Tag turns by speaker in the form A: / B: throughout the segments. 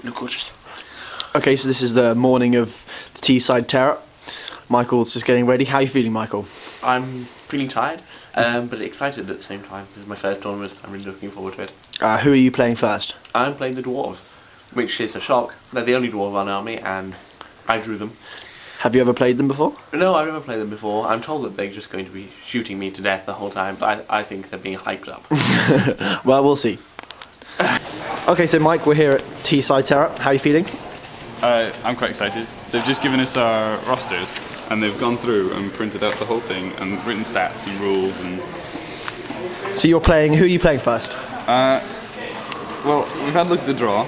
A: No cautious.
B: Okay, so this is the morning of the Teeside Tearup. Michael's just getting ready. How are you feeling, Michael?
A: I'm feeling tired, but excited at the same time. This is my first tournament. I'm really looking forward to it.
B: Who are you playing first?
A: I'm playing the dwarves, which is a shock. They're the only dwarf on army, and I drew them.
B: Have you ever played them before?
A: No, I've never played them before. I'm told that they're just going to be shooting me to death the whole time, but I think they're being hyped up.
B: Well, we'll see. Okay, so Mike, we're here at Teeside Tearup. How are you feeling?
C: I'm quite excited. They've just given us our rosters, and they've gone through and printed out the whole thing and written stats and rules and.
B: So you're playing. Who are you playing first?
C: Well, we've had a look at the draw,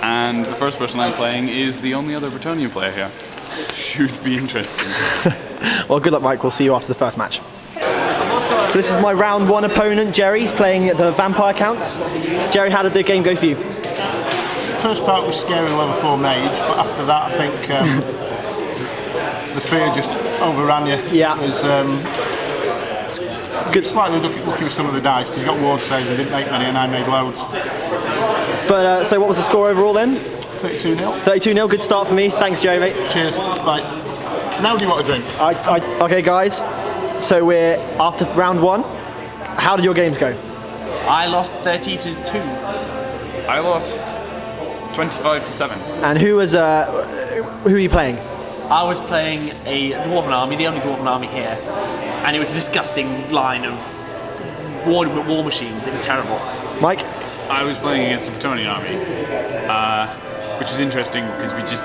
C: and the first person I'm playing is the only other Bretonian player here. Should be interesting.
B: Well, good luck, Mike. We'll see you after the first match. So this is my round one opponent, Jerry. He's playing the vampire counts. Jerry, how did the game go for you?
D: First part was scary level 4 mage, but after that I think the fear just overran you.
B: Yeah.
D: It was good. Slightly lucky with some of the dice because you got ward saves and didn't make many, and I made loads.
B: But so what was the score overall then?
D: 32-0.
B: 32-0. Good start for me. Thanks, Jerry, mate.
D: Cheers. Bye. Now do you want a drink?
B: Okay, guys. So we're after round one. How did your games go?
A: I lost 30-2.
C: I lost 25-7.
B: And who are you playing?
A: I was playing a dwarven army, the only dwarven army here, and it was a disgusting line of war machines. It was terrible.
B: Mike?
C: I was playing against the Bretonian army, which was interesting because we just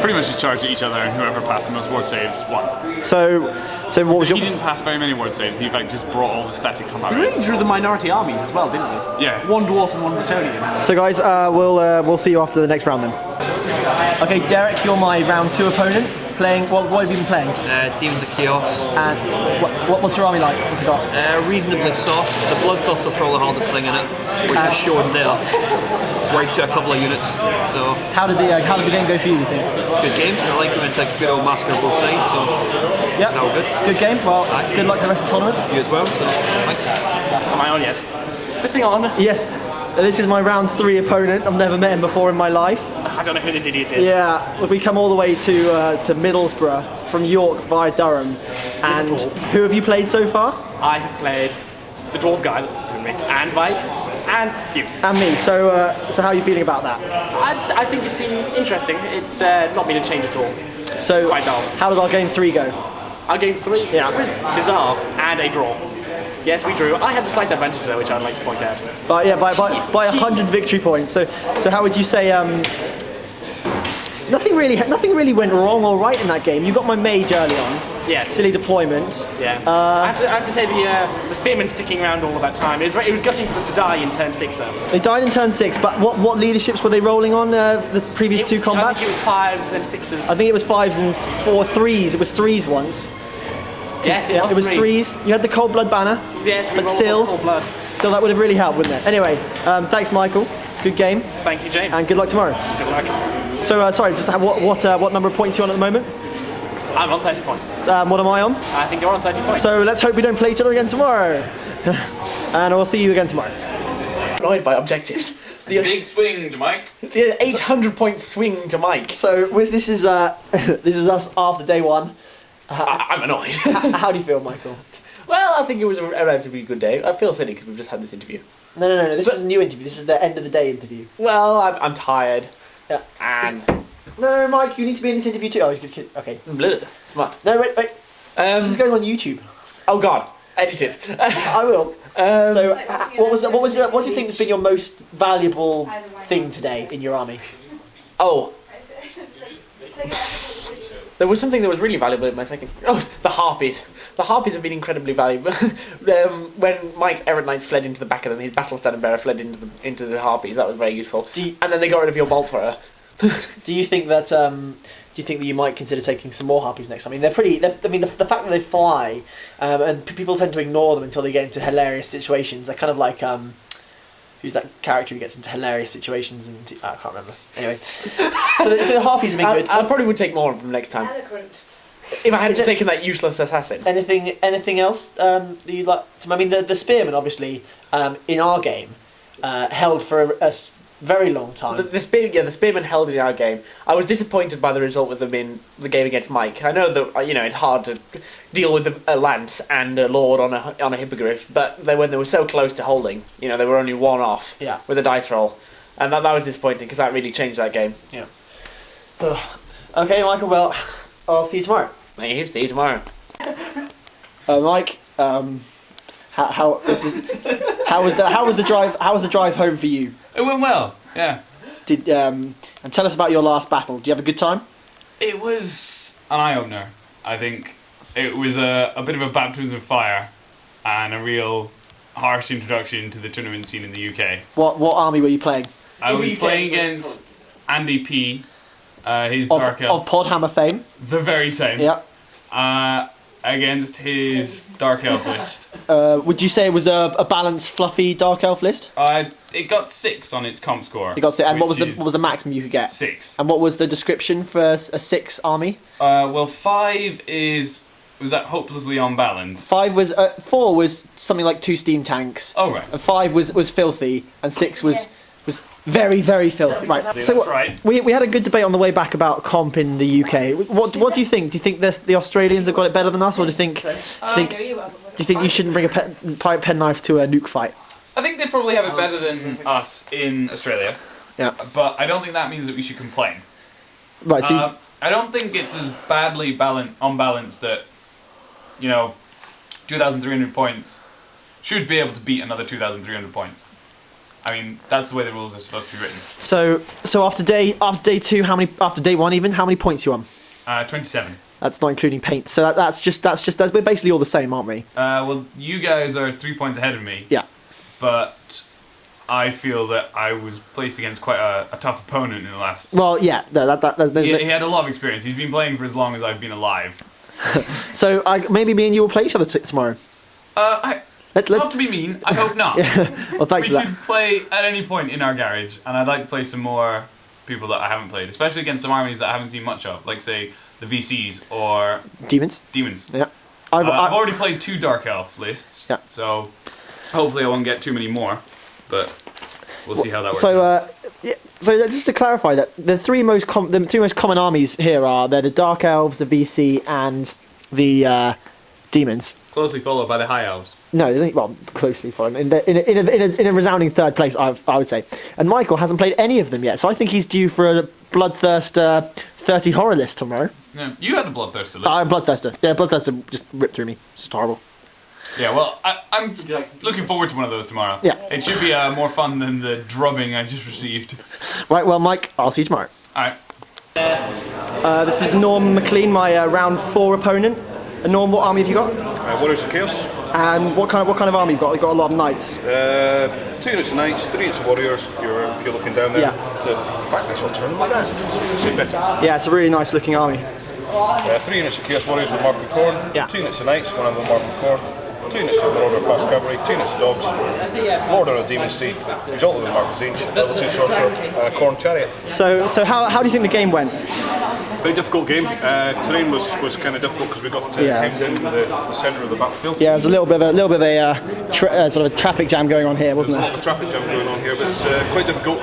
C: pretty much just charged at each other, and whoever passed the most ward saves won.
B: So what was your?
C: He didn't pass very many ward saves. He in fact just brought all the static combat.
A: You really drew the minority armies as well, didn't you?
C: Yeah.
A: One dwarf and one Bretonian.
B: So guys, we'll see you after the next round then. Okay, Derek, you're my round two opponent. Playing what have you been playing?
E: Demons of Chaos.
B: And what's your army like? What's it got?
E: Reasonably soft. The Blood Sauce is probably the hardest thing in it, which is shown there. Wiped to a couple of units. So
B: how did the game go for you? You think?
E: Good game. I like them. It's a good old massacre on both sides. So
B: yeah,
E: it's all good.
B: Good game. Well, good luck the rest of the tournament.
E: You as well. So thanks.
A: Am I on yet? Is this thing on?
B: Yes. This is my round three opponent. I've never met him before in my life.
A: I don't know who this idiot is.
B: Yeah, we come all the way to Middlesborough from York via Durham. And who have you played so far?
A: I have played the dwarf guy with me, and Mike, and you.
B: And me. So how are you feeling about that?
A: I think it's been interesting. It's not been a change at all.
B: So
A: Quite dull.
B: how did our game three go?
A: Our game three
B: Yeah.
A: was bizarre and a draw. Yes, we drew. I had the slight advantage though, which I'd like to point out.
B: But yeah, by 100 victory points. So how would you say? Nothing really went wrong or right in that game. You got my mage early on.
A: Yes.
B: Silly deployments.
A: Yeah. I have to say the spearmen sticking around all of that time. It was gutting for them to die in turn 6 though.
B: They died in turn 6. But what leaderships were they rolling on the previous two combats?
A: I think it was 5s and 6s.
B: I think it was 5s and 4 3s. It was 3s once.
A: Yes,
B: Yeah, it was 3s. You had the cold blood banner.
A: Yes, we
B: but
A: rolled
B: still,
A: cold blood.
B: Still, that would have really helped, wouldn't it? Anyway, thanks, Michael. Good game.
A: Thank you, James.
B: And good luck tomorrow.
A: Good luck.
B: So, sorry, just what number of points are you on at the moment?
A: I'm on 30 points.
B: What am I on?
A: I think you're on 30 points.
B: So let's hope we don't play each other again tomorrow. And I'll see you again tomorrow.
A: Annoyed by objectives.
C: The big swing to Mike.
A: The 800-point swing to Mike.
B: So this is us after day one.
A: I'm annoyed.
B: How do you feel, Michael?
A: Well, I think it was a relatively good day. I feel silly because we've just had this interview.
B: No. This is a new interview. This is the end of the day interview.
A: Well, I'm tired.
B: Yeah.
A: And...
B: No, Mike, you need to be in this interview too. Oh, he's a good kid. Okay.
A: Bleh. Smart.
B: No, wait. This is going on YouTube.
A: Oh God. Edit it.
B: I will. So, what do you think has been your most valuable thing today in your army?
A: Oh. There was something that was really valuable in my second... Oh, the harpies. The harpies have been incredibly valuable. When Mike's Errant Knights fled into the back of them, his battle standard bearer fled into the harpies. That was very useful. And then they got rid of your bolt thrower.
B: Do you think that you might consider taking some more harpies next time? I mean, the fact that they fly, and people tend to ignore them until they get into hilarious situations. They're kind of like who's that character who gets into hilarious situations and I can't remember. Anyway, so the harpies have been good.
A: I probably would take more of them next time.
F: Eloquent.
A: If I hadn't taken that useless assassin.
B: Anything else that you'd like? I mean, the spearmen obviously in our game held for Very long time.
A: The Spearmen held in our game. I was disappointed by the result with them in the game against Mike. I know that it's hard to deal with a lance and a lord on a hippogriff, but when they were so close to holding, they were only one off with a dice roll, and that was disappointing because that really changed that game.
B: Yeah. Okay, Michael. Well, I'll see you tomorrow.
A: See you tomorrow.
B: Mike, how was the drive? How was the drive home for you?
C: It went well. Yeah.
B: And tell us about your last battle. Do you have a good time?
C: It was an eye opener. I think it was a bit of a baptism of fire, and a real harsh introduction to the tournament scene in the UK.
B: What army were you playing?
C: I was playing against Andy P. His Dark Elf.
B: Of Podhammer fame.
C: The very same.
B: Yeah.
C: Against his Dark Elf list.
B: Would you say it was a balanced, fluffy Dark Elf list?
C: It got 6 on its comp score.
B: It got 6. And what was the maximum you could get?
C: 6.
B: And what was the description for a 6 army?
C: 5 was that hopelessly unbalanced.
B: 4 was something like 2 steam tanks.
C: Oh right.
B: And 5 was filthy, and 6 was very, very filthy. Right. So
C: right.
B: We had a good debate on the way back about comp in the UK. What do you think? Do you think the Australians have got it better than us, or do you think you shouldn't bring a penknife to a nuke fight?
C: I think they probably have it better than us in Australia.
B: Yeah.
C: But I don't think that means that we should complain.
B: Right. So
C: I don't think it's as badly unbalanced that 2,300 points should be able to beat another 2,300 points. I mean, that's the way the rules are supposed to be written.
B: So after day 2, after day 1 even, how many points you on?
C: 27.
B: That's not including paint. So that's we're basically all the same, aren't we?
C: Well, you guys are 3 points ahead of me.
B: Yeah.
C: But I feel that I was placed against quite a tough opponent in the last.
B: Well, yeah.
C: He had a lot of experience. He's been playing for as long as I've been alive.
B: So maybe me and you will play each other tomorrow.
C: Not to be mean, I hope not.
B: Well, thanks for that.
C: We should play at any point in our garage, and I'd like to play some more people that I haven't played, especially against some armies that I haven't seen much of, like say the VCs or
B: Demons.
C: Yeah. I've already played 2 Dark Elf lists,
B: yeah.
C: So hopefully I won't get too many more, but we'll see how that works.
B: So just to clarify that the three most common armies here are the Dark Elves, the VC, and the Demons.
C: Closely followed by the High Elves.
B: No, closely followed in a resounding third place, I would say. And Michael hasn't played any of them yet, so I think he's due for a Bloodthirster 30 horror list tomorrow.
C: Yeah, you had a Bloodthirster list.
B: Bloodthirster. Yeah, Bloodthirster just ripped through me. It's just horrible.
C: Yeah, well, I'm looking forward to one of those tomorrow.
B: Yeah.
C: It should be more fun than the drubbing I just received.
B: Right, well, Mike, I'll see you tomorrow.
C: Alright.
B: This is Norm McLean, my round 4 opponent. Norm, what army have you got?
F: Warriors of Chaos.
B: And what kind of army you got? You've got a lot of knights.
F: 2 units of knights, 3 units of warriors. If you're looking down there.
B: Yeah.
F: In fact, this will turn like that. See better.
B: Yeah, it's a really nice looking army.
F: 3 units of Chaos Warriors with Mark Corn.
B: Yeah.
F: 2 units of knights, 1 of them Mark Corn. 2 units of the Order of Fast Cavalry, 2 units of dogs, Lord on a Demon Steed, result of the Mark Zinch, level 2 sorcerer, and a Corn Chariot.
B: So how do you think the game went?
F: Very difficult game. Terrain was kind of difficult because we got hemmed in the centre of the battlefield.
B: Yeah, there's a little bit of a sort of a traffic jam going on here, wasn't there?
F: There's a lot of traffic jam going on here, but it's quite difficult.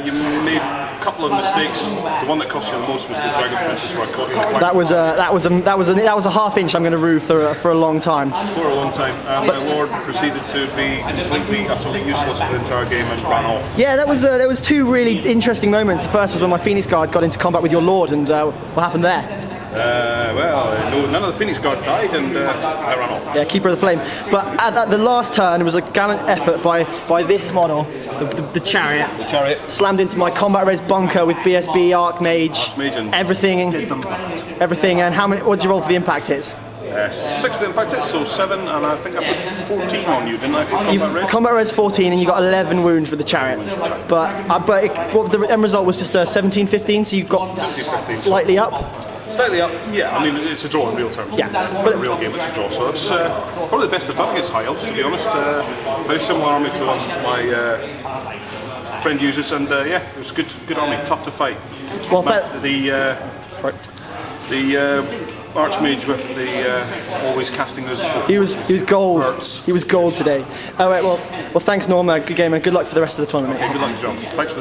F: You made a couple of mistakes. The one that cost you the most was the Dragon Princess, where I caught you in the flank.
B: That was a half inch I'm going to rue for a long time.
F: For a long time. My lord proceeded to be completely, utterly useless for the entire game and ran off.
B: Yeah, there was 2 really interesting moments. The first was when my Phoenix Guard got into combat with your lord, and what happened there?
F: None of the Phoenix Guard died, and I ran off.
B: Yeah, Keeper of the Flame. But at the last turn, it was a gallant effort by this model, the Chariot.
F: The Chariot
B: slammed into my Combat Res bunker with BSB, Archmage, everything. And how many? What did you roll for the impact hits?
F: 6 for impact hits, so 7, and I think I put 14 on you, didn't I?
B: Combat Res 14, and you got 11 wounds with the Chariot. But the end result was just 17-15, so you got slightly up.
F: Slightly up, yeah. I mean, it's a draw in real terms.
B: Yeah,
F: but in a real game, it's a draw. So it's probably the best I've done against High Elves, to be honest. Very similar army to one my friend uses, and it was good army, tough to fight.
B: Well,
F: the Archmage with the always casting us.
B: He was gold. He was gold today. All right. Well, thanks, Norma. Good game, and good luck for the rest of the tournament.
F: Okay, good luck, John. Thanks for